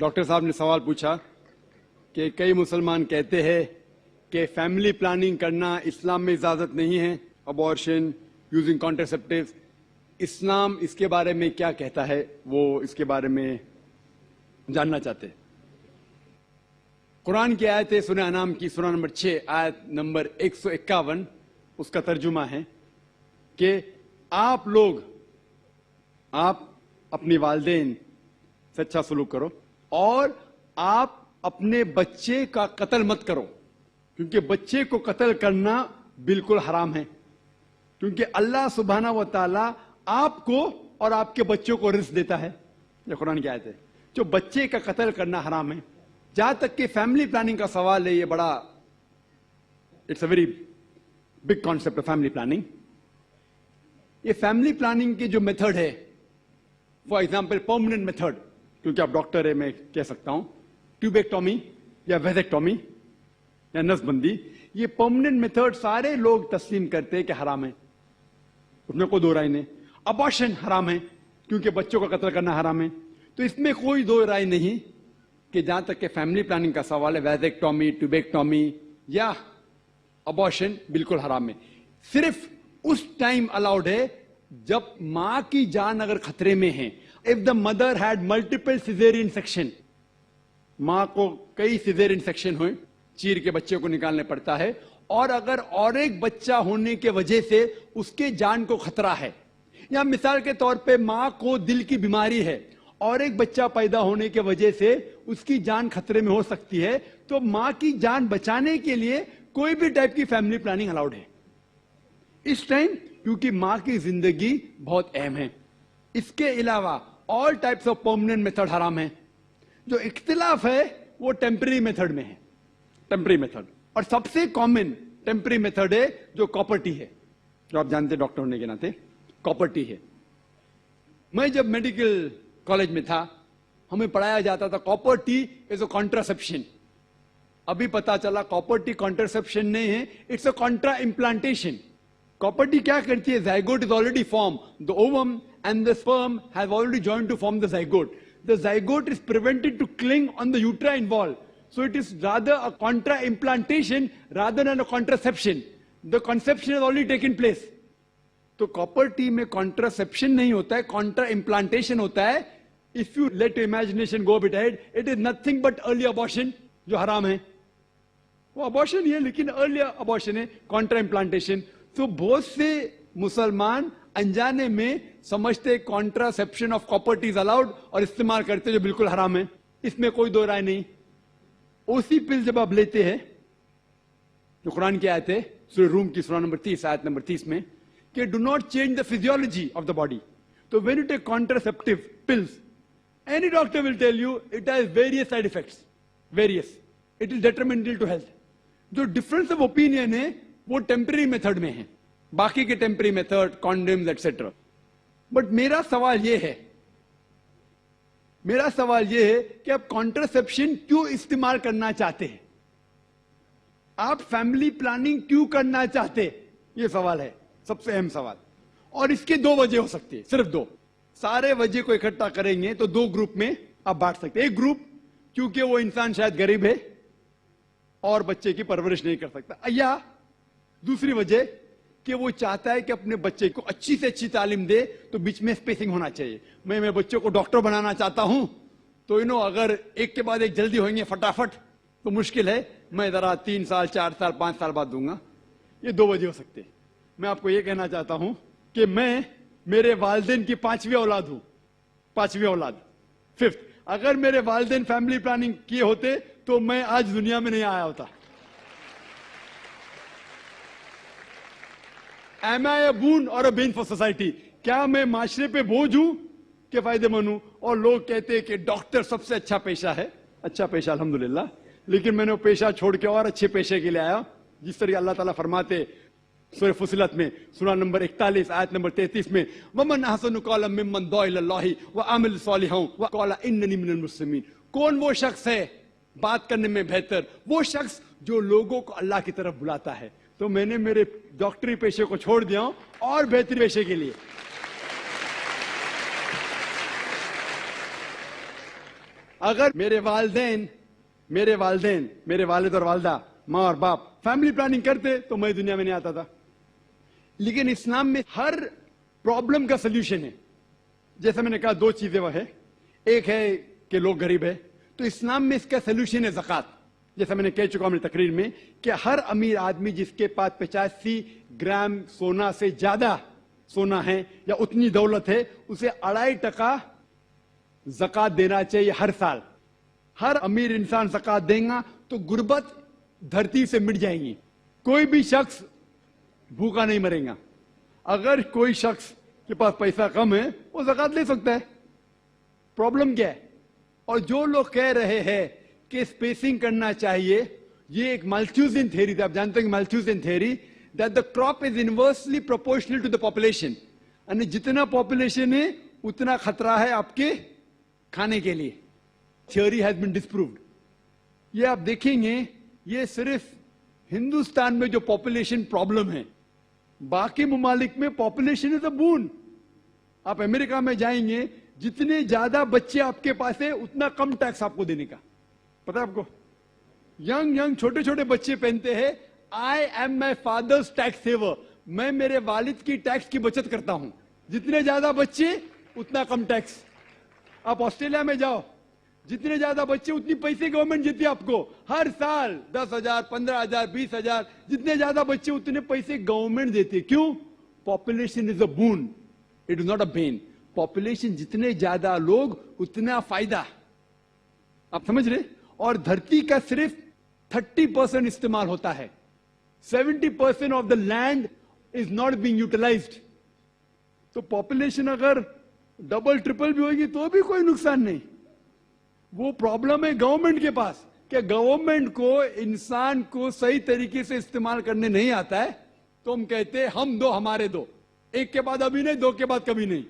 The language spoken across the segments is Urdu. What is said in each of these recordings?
ڈاکٹر صاحب نے سوال پوچھا کہ کئی مسلمان کہتے ہیں کہ فیملی پلاننگ کرنا اسلام میں اجازت نہیں ہے، ابارشن، یوزنگ کانٹرسیپٹیوز. اسلام اس کے بارے میں کیا کہتا ہے، وہ اس کے بارے میں جاننا چاہتے ہیں. قرآن کی آیت ہے سورہ انعام کی سورہ نمبر 6 آیت نمبر 151. اس کا ترجمہ ہے کہ آپ اپنی والدین سے اچھا سلوک کرو اور آپ اپنے بچے کا قتل مت کرو، کیونکہ بچے کو قتل کرنا بالکل حرام ہے، کیونکہ اللہ سبحانہ و تعالی آپ کو اور آپ کے بچوں کو رزق دیتا ہے. یہ قرآن کی آیت ہے. جو بچے کا قتل کرنا حرام ہے. جہاں تک کہ فیملی پلاننگ کا سوال ہے، یہ بڑا it's a very big concept of family planning. یہ فیملی پلاننگ کی جو میتھڈ ہے، فار ایگزامپل پرماننٹ میتھڈ، کیونکہ آپ ڈاکٹر ہے میں کہہ سکتا ہوں، ٹیوبیکٹومی یا ویزیکٹومی یا نس بندی، یہ پرماننٹ میتھڈ سارے لوگ تسلیم کرتے ہیں کہ حرام ہے، اس میں کوئی دو رائے نہیں. ابارشن حرام ہے کیونکہ بچوں کا قتل کرنا حرام ہے. تو اس میں کوئی دو رائے نہیں کہ جہاں تک کہ فیملی پلاننگ کا سوال ہے، ویزیکٹومی، ٹیوبیکٹومی یا ابارشن بالکل حرام ہے. صرف اس ٹائم الاؤڈ ہے جب ماں کی جان اگر خطرے میں ہے. If the mother had multiple caesarean section, ماں کو کئی سیزیرین سیکشن ہوئے، چیر کے بچے کو نکالنے پڑتا ہے، اور اگر اور ایک بچہ ہونے کے وجہ سے اس کے جان کو خطرہ ہے، یا مثال کے طور پہ ماں کو دل کی بیماری ہے اور ایک بچہ پیدا ہونے کی وجہ سے اس کی جان خطرے میں ہو سکتی ہے، تو ماں کی جان بچانے کے لیے کوئی بھی ٹائپ کی فیملی پلاننگ الاؤڈ ہے اس ٹائم، کیونکہ ماں کی زندگی بہت اہم ہے. اس کے علاوہ all types of permanent method حرام ہے. جو اختلاف ہے وہ ٹیمپرری میتھڈ میں ہے، ٹیمپرری میتھڈ. اور سب سے کامن ٹیمپرری میتھڈ ہے جو کاپرٹی ہے، جو آپ جانتے ڈاکٹر ہونے کے ناطے کاپرٹی ہے. میں جب میڈیکل کالج میں تھا، ہمیں پڑھایا جاتا تھا کاپرٹی از اے کانٹراسیپشن. ابھی پتا چلا کاپرٹی کانٹراسیپشن نہیں ہے، اٹس اے کانٹرا امپلانٹیشن. کاپرٹی کیا کرتی ہے؟ Zygote is already form, the ovum and the sperm have already joined to form the zygote. The zygote is prevented to cling on the uterine wall. So it is rather a contra-implantation rather than a contraception. The conception has already taken place. تو کاپرٹی میں contraception نہیں ہوتا ہے، contra-implantation ہوتا ہے. If you let your imagination go a bit ahead, it is nothing but early abortion جو حرام ہے. وہ abortion ہی ہے لیکن early abortion ہے، contra-implantation. تو بہت سے مسلمان انجانے میں سمجھتے کانٹراسیپشن آف کاپرٹی از الاؤڈ اور استعمال کرتے جو بالکل حرام ہے. اس میں کوئی دو رائے نہیں. اسی پل جب آپ لیتے ہیں جو قرآن کی آیت ہے سورہ روم کی سورہ نمبر 30 آیت نمبر 30 میں کہ do not change the physiology of the body. تو when you take contraceptive pills, any doctor will tell you it has various side effects, various, it is detrimental to health. جو ڈفرنس آف اوپینین ہے وہ ٹیمپرری میتھڈ میں ہے، باقی کے temporary method condoms etcetera. But میرا سوال یہ ہے کہ آپ کانٹرسیپشن کیوں استعمال کرنا چاہتے ہیں؟ آپ فیملی پلاننگ کیوں کرنا چاہتے؟ یہ سوال ہے، سب سے اہم سوال. اور اس کی دو وجہ ہو سکتی ہے، صرف دو. سارے وجہ کو اکٹھا کریں گے تو دو گروپ میں آپ بانٹ سکتے ہیں. ایک گروپ کیونکہ وہ انسان شاید غریب ہے اور بچے کی پرورش نہیں کر سکتا، یا دوسری وجہ کہ وہ چاہتا ہے کہ اپنے بچے کو اچھی سے اچھی تعلیم دے، تو بیچ میں اسپیسنگ ہونا چاہیے. میں میرے بچوں کو ڈاکٹر بنانا چاہتا ہوں تو اگر ایک کے بعد ایک جلدی ہوئیں گے فٹافٹ تو مشکل ہے، میں ذرا 3 سال 4 سال 5 سال بعد دوں گا. یہ دو وجہ ہو سکتے ہیں. میں آپ کو یہ کہنا چاہتا ہوں کہ میں میرے والدین کی 5ویں اولاد ہوں، 5ویں اولاد، 5th. اگر میرے والدین فیملی پلاننگ کیے ہوتے تو میں آج دنیا میں نہیں آیا ہوتا. Am I a boon or a bane for society? کیا میں معاشرے پہ بوجھ ہوں کہ فائدے مند ہوں؟ اور لوگ کہتے ہیں کہ ڈاکٹر سب سے اچھا پیشہ ہے. اچھا پیشہ الحمدللہ، لیکن میں نے وہ پیشہ چھوڑ کے اور اچھے پیشے کے لیے آیا. جس طرح اللہ تعالیٰ فرماتے سورہ فصلت میں سورہ نمبر 41 آیت نمبر 33 میں وَمَنْ أَحْسَنُ قَوْلًا مِّمَّنْ دَعَا إِلَى اللَّهِ وَعَمِلَ صَالِحًا وَقَالَ إِنَّنِي مِنَ الْمُسْلِمِينَ. کون وہ شخص ہے بات کرنے میں بہتر؟ وہ شخص جو لوگوں کو اللہ کی طرف بلاتا ہے. تو میں نے میرے ڈاکٹری پیشے کو چھوڑ دیا ہوں اور بہتری پیشے کے لیے. اگر میرے والدین میرے والد اور والدہ ماں اور باپ فیملی پلاننگ کرتے تو میں دنیا میں نہیں آتا تھا. لیکن اسلام میں ہر پرابلم کا سلوشن ہے. جیسا میں نے کہا 2 چیزیں وہ ہے. ایک ہے کہ لوگ غریب ہے تو اسلام میں اس کا سلوشن ہے زکوٰۃ. جیسا میں نے کہہ چکا ہوں اپنی تقریر میں کہ ہر امیر آدمی جس کے پاس 85 گرام سونا سے زیادہ سونا ہے یا اتنی دولت ہے اسے 2.5% زکوٰۃ دینا چاہیے ہر سال. ہر امیر انسان زکوٰۃ دے گا تو غربت دھرتی سے مٹ جائیں گی. کوئی بھی شخص بھوکا نہیں مرے گا. اگر کوئی شخص کے پاس پیسہ کم ہے وہ زکوٰۃ لے سکتا ہے. پرابلم کیا ہے؟ اور جو لوگ کہہ رہے ہیں کہ اسپیسنگ کرنا چاہیے, یہ ایک مالتھیوزن تھیوری تھی. آپ جانتے ہیں کہ مالتھیوزن theory that the crop is inversely proportional to the population. یعنی جتنا پاپولیشن ہے اتنا خطرہ ہے آپ کے کھانے کے لیے. Theory has been disproved. یہ آپ دیکھیں گے یہ صرف ہندوستان میں جو پاپولیشن پرابلم ہے, باقی ممالک میں پاپولیشن از اے بون. آپ امریکہ میں جائیں گے جتنے زیادہ بچے آپ کے پاس ہیں اتنا کم ٹیکس آپ کو دینے کا. پتا ہے آپ کو ینگ چھوٹے چھوٹے بچے پہنتے ہیں I am my father's tax saver. میں میرے والد کی ٹیکس کی بچت کرتا ہوں. جتنے زیادہ بچے اتنا کم ٹیکس. آپ آسٹریلیا میں جاؤ, جتنے زیادہ بچے اتنی پیسے گورنمنٹ دیتی ہے آپ کو ہر سال. 10,000 15,000 20,000 جتنے زیادہ بچے اتنے پیسے گورنمنٹ دیتی ہے. کیوں؟ Population is a bone, it is not a been. Population جتنے زیادہ لوگ اتنا فائدہ. آپ سمجھ رہے؟ اور دھرتی کا صرف 30% استعمال ہوتا ہے. 70% of the land is not being utilised. تو پاپولیشن اگر ڈبل ٹرپل بھی ہوگی تو بھی کوئی نقصان نہیں. وہ پرابلم ہے گورنمنٹ کے پاس کہ گورنمنٹ کو انسان کو صحیح طریقے سے استعمال کرنے نہیں آتا ہے. تو ہم کہتے ہیں ہم دو ہمارے دو, ایک کے بعد ابھی نہیں, 2 کے بعد کبھی نہیں.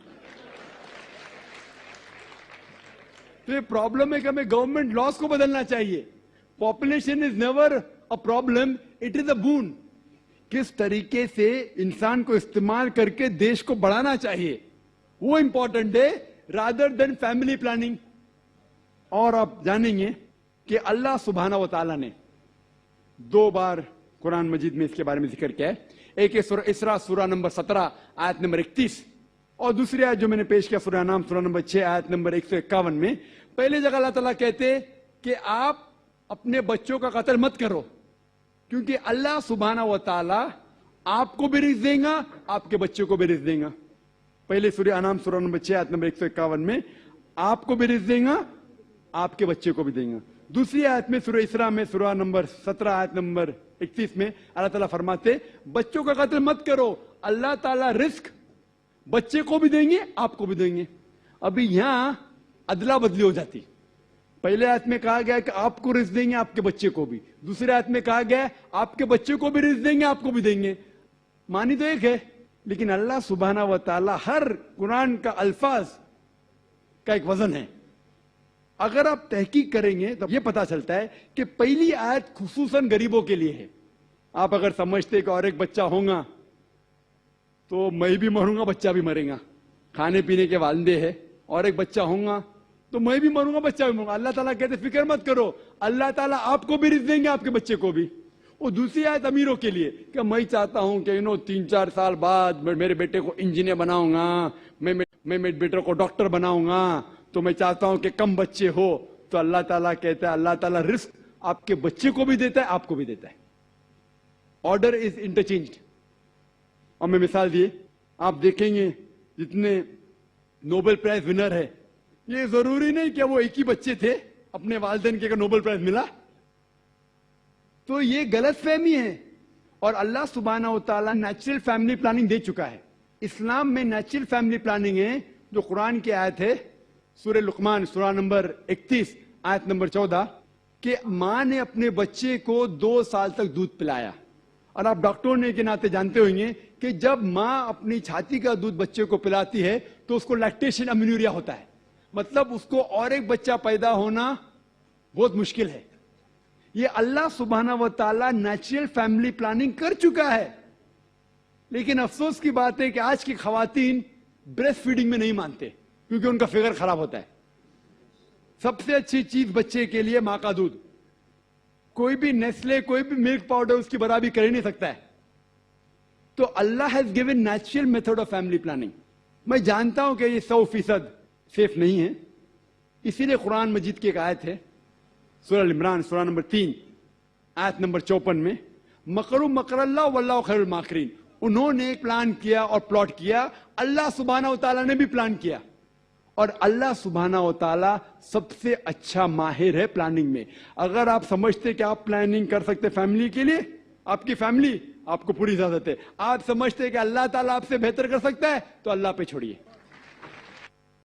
تو یہ پرابلم ہے کہ ہمیں گورنمنٹ لاس کو بدلنا چاہیے. Population is never a problem, it is a bone. کس طریقے سے انسان کو استعمال کر کے دیش کو بڑھانا چاہیے وہ امپورٹنٹ ہے رادر دین فیملی پلاننگ. اور آپ جانیں گے کہ اللہ سبحانہ و تعالیٰ نے 2 بار قرآن مجید میں اس کے بارے میں ذکر کیا ہے. ایک ہے سورہ اسراء سورہ نمبر 17 آیت نمبر 31, اور دوسری آیت جو میں نے پیش کیا سورہ انعام سورہ نمبر 6 آیت نمبر 151 میں. پہلے جگہ اللہ تعالیٰ کہتے کہ آپ اپنے بچوں کا قتل مت کرو کیونکہ اللہ سبحانہ و تعالیٰ آپ کو بھی رزق دے گا, آپ کے بچوں کو بھی رزق دے گا. پہلے سورہ انعام سورہ نمبر 6 آیت نمبر 151 میں آپ کو بھی رزق دے گا, آپ کے بچے کو بھی دیں گا. دوسری آیت میں سورہ اسراء میں سورہ نمبر 17 آیت نمبر 31 میں اللہ تعالیٰ فرماتے بچوں کا قتل مت کرو, اللہ تعالیٰ رزق بچے کو بھی دیں گے آپ کو بھی دیں گے. ابھی یہاں ادلا بدلی ہو جاتی. پہلے آیت میں کہا گیا کہ آپ کو رزق دیں گے آپ کے بچے کو بھی, دوسرے آیت میں کہا گیا آپ کے بچے کو بھی رزق دیں گے آپ کو بھی دیں گے. معنی تو ایک ہے لیکن اللہ سبحانہ و تعالیٰ ہر قرآن کا الفاظ کا ایک وزن ہے. اگر آپ تحقیق کریں گے تو یہ پتا چلتا ہے کہ پہلی آیت خصوصاً غریبوں کے لیے ہے. آپ اگر سمجھتے کہ اور ایک بچہ ہوگا تو میں بھی مروں گا بچہ بھی مرے گا, کھانے پینے کے والدے ہیں, اور ایک بچہ ہوگا تو میں بھی مروں گا بچہ بھی مروں گا. اللہ تعالیٰ کہتے فکر مت کرو, اللہ تعالیٰ آپ کو بھی رزق دیں گے آپ کے بچے کو بھی. وہ دوسری آیت امیروں کے لیے کہ میں چاہتا ہوں کہ 3-4 سال بعد میرے بیٹے کو انجینئر بناؤں گا, میں میرے بیٹے کو ڈاکٹر بناؤں گا, تو میں چاہتا ہوں کہ کم بچے ہو. تو اللہ تعالیٰ کہتا ہے اللہ تعالیٰ رزق آپ کے بچے کو بھی دیتا ہے آپ کو بھی دیتا ہے. Order is انٹرچینجڈ. اور میں مثال دیے آپ دیکھیں گے جتنے نوبل پرائز ونر ہے یہ ضروری نہیں کہ وہ ایک ہی بچے تھے اپنے والدین کے نوبل پرائز ملا. تو یہ غلط فہمی ہے. اور اللہ سبحانہ و تعالیٰ نیچرل فیملی پلاننگ دے چکا ہے. اسلام میں نیچرل فیملی پلاننگ ہے جو قرآن کی آیت ہے سورہ لقمان سورہ نمبر 31 آیت نمبر 14 کہ ماں نے اپنے بچے کو 2 سال تک دودھ پلایا. اور آپ ڈاکٹر ہونے کے ناطے جانتے ہوئیں گے کہ جب ماں اپنی چھاتی کا دودھ بچے کو پلاتی ہے تو اس کو لیکٹیشن امینوریا ہوتا ہے, مطلب اس کو اور ایک بچہ پیدا ہونا بہت مشکل ہے. یہ اللہ سبحانہ و تعالیٰ نیچرل فیملی پلاننگ کر چکا ہے. لیکن افسوس کی بات ہے کہ آج کی خواتین بریسٹ فیڈنگ میں نہیں مانتے کیونکہ ان کا فگر خراب ہوتا ہے. سب سے اچھی چیز بچے کے لیے ماں کا دودھ. کوئی بھی نیسلے کوئی بھی ملک پاؤڈر اس کی برابری کر ہی نہیں سکتا ہے. تو Allah has given natural method of family planning. میں جانتا ہوں کہ یہ 100% سیف نہیں ہے, اسی لیے قرآن مجید کی ایک آیت ہے سورہ عمران سورہ نمبر 3 آیت نمبر 54 میں, مکروا مکر اللہ واللہ خیر الماکرین. انہوں نے پلان کیا اور پلاٹ کیا, اللہ سبحانہ و تعالیٰ نے بھی پلان کیا, اور اللہ سبحانہ و تعالیٰ سب سے اچھا ماہر ہے پلاننگ میں. اگر آپ سمجھتے کہ آپ پلاننگ کر سکتے فیملی کے لیے, آپ کی فیملی, آپ کو پوری اجازت ہے. آپ سمجھتے کہ اللہ تعالیٰ آپ سے بہتر کر سکتا ہے, تو اللہ پہ چھوڑیے.